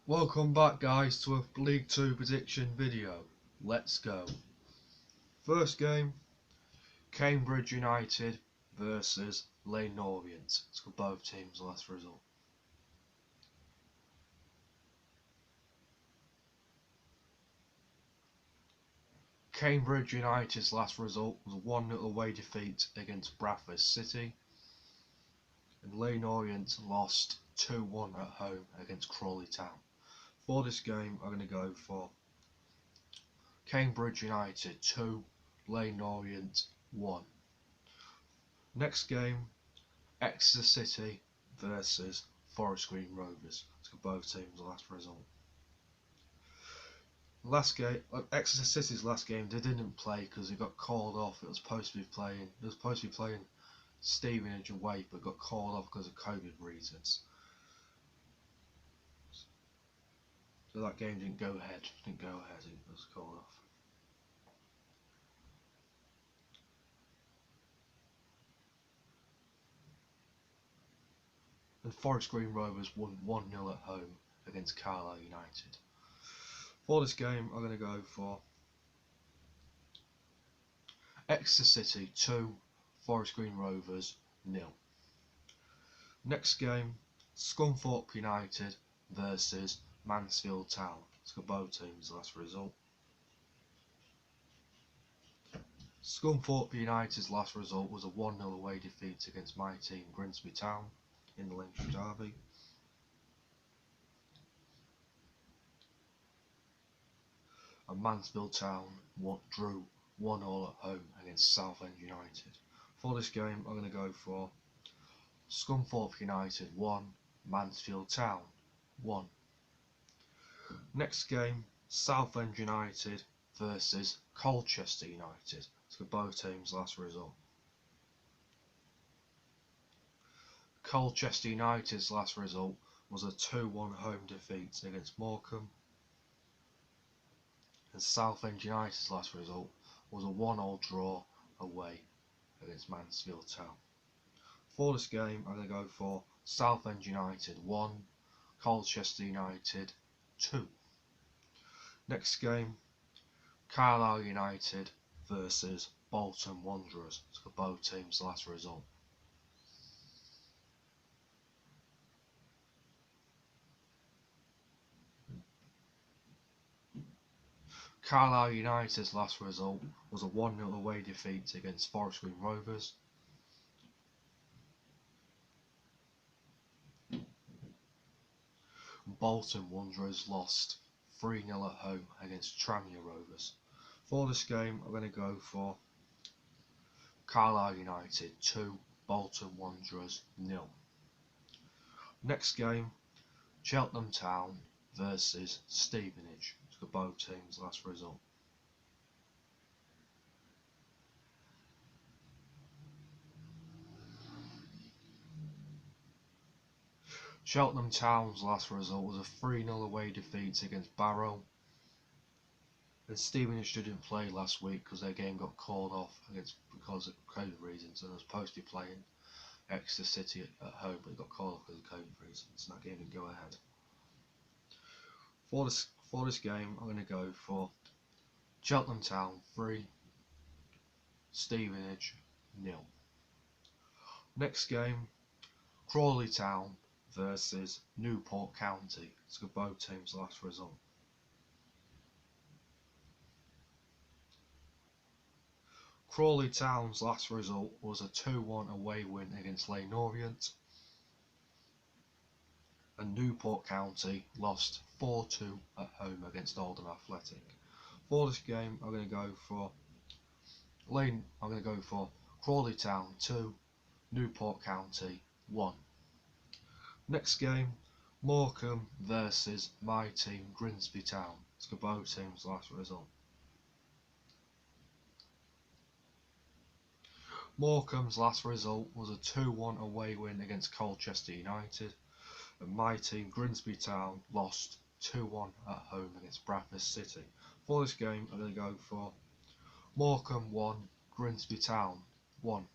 Welcome back guys to a League 2 prediction video. Let's go. First game, Cambridge United versus Ley Norbians. It's got both teams' last result. Cambridge United's last result was a 1-0 away defeat against Sulfur City, and Ley Norbians lost 2-1 at home against Crawleytown. For this game, I'm going to go for Cambridge United 2, Ley Norbians 1. Next game, Exeter City versus Forest Green Rovers. It's got both teams' last result. Last game, Exeter City's last game, they didn't play because it got called off. It was supposed to be playing Stevenage away, but got called off because of COVID reasons. So that game didn't go ahead. It was called off. And Forest Green Rovers won 1-0 at home against Carlyle United. For this game, I'm going to go for Exeter City 2, Forest Green Rovers 0. Next game, Skunk United versus Mansfield Town. It's got both teams' last result. Skunk United's last result was a 1-0 away defeat against my team Grimsby Town in the Lincolnshire Derby. And Mansfield Town drew 1-1 at home against Southend United. For this game, I'm going to go for Skunk United 1, Mansfield Town 1. Next game, Southend United versus Colchester United. It's got both teams' last result. Colchester United's last result was a 2-1 home defeat against Morecambe. And Southend United's last result was a 1-1 draw away against Mansfield Town. For this game, I'm going to go for Southend United 1, Colchester United 2. Next game, Carlyle United versus Bolton Wanderers. It's got both teams' last result. Carlyle United's last result was a 1-0 away defeat against Forest Green Rovers. Bolton Wanderers lost 3-0 at home against Tranmere Rovers. For this game, I'm going to go for Carlyle United 2, Bolton Wanderers 0. Next game, Cheltenham Town versus Stevenage. It's got both teams' last result. Cheltenham Town's last result was a 3-0 away defeat against Barrow. And Stevenage didn't play last week because their game got called off because of COVID reasons, and they were supposed to be playing Exeter City at home, but it got called off because of COVID reasons, and that game didn't go ahead. For this game, I'm going to go for Cheltenham Town 3, Stevenage 0. Next game, Crawleytown versus Newport County. It's got both teams' last result. Crawleytown's last result was a 2-1 away win against Ley Norbians, and Newport County lost 4-2 at home against Oldham Athletic. For this game, I'm going to go for Crawleytown 2, Newport County 1. Next game, Morecambe versus my team Grimsby Town. It's got both teams' last result. Morecambe's last result was a 2-1 away win against Colchester United, and my team Grimsby Town lost 2-1 at home against Sulfur City. For this game, I'm going to go for Morecambe 1, Grimsby Town 1.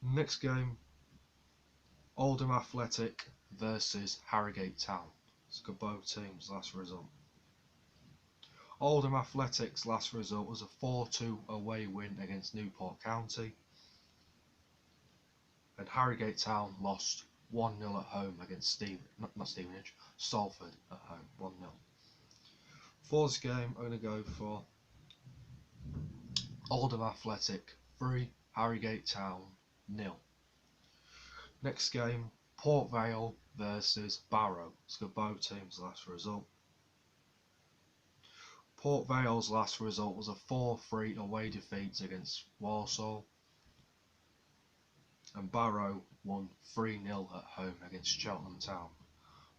Next game, Oldham Athletic versus Harrogate Town. Let's go both teams' last result. Oldham Athletics' last result was a 4-2 away win against Newport County. And Harrogate Town lost 1-0 at home against not Stevenage, Salford at home, 1-0. For this game, I'm going to go for Oldham Athletic 3, Harrogate Town 0. Next game, Port Vale versus Barrow. Let's go both teams' last result. Port Vale's last result was a 4-3 away defeat against Walsall. And Barrow won 3-0 at home against Cheltenham Town.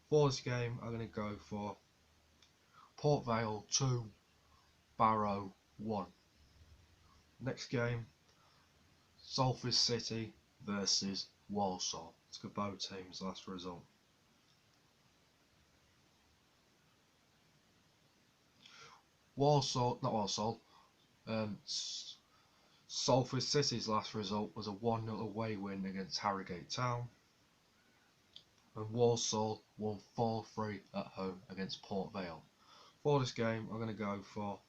For this game, I'm going to go for Port Vale 2, Barrow 1. Next game, Sulfur City versus Walsall. Let's go both teams' last result. Sulfur City's last result was a 1-0 away win against Harrogate Town. And Walsall won 4-3 at home against Port Vale. For this game, I'm going to go for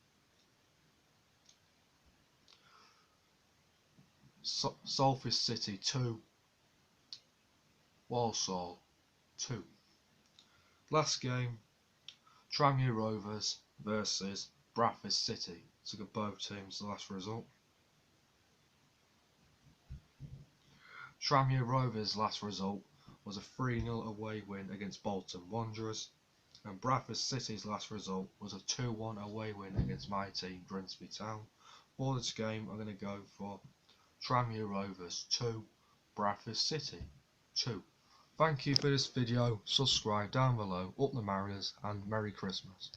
Sulfur City 2, Walsall 2. Last game, Tranmere Rovers versus Bradford City. So got both teams' last result. Tranmere Rovers' last result was a 3-0 away win against Bolton Wanderers, and Bradford City's last result was a 2-1 away win against my team, Grimsby Town. For this game, I'm going to go for Tranmere Rovers 2, Bradford City 2. Thank you for this video, subscribe down below, up the Mariners, and Merry Christmas.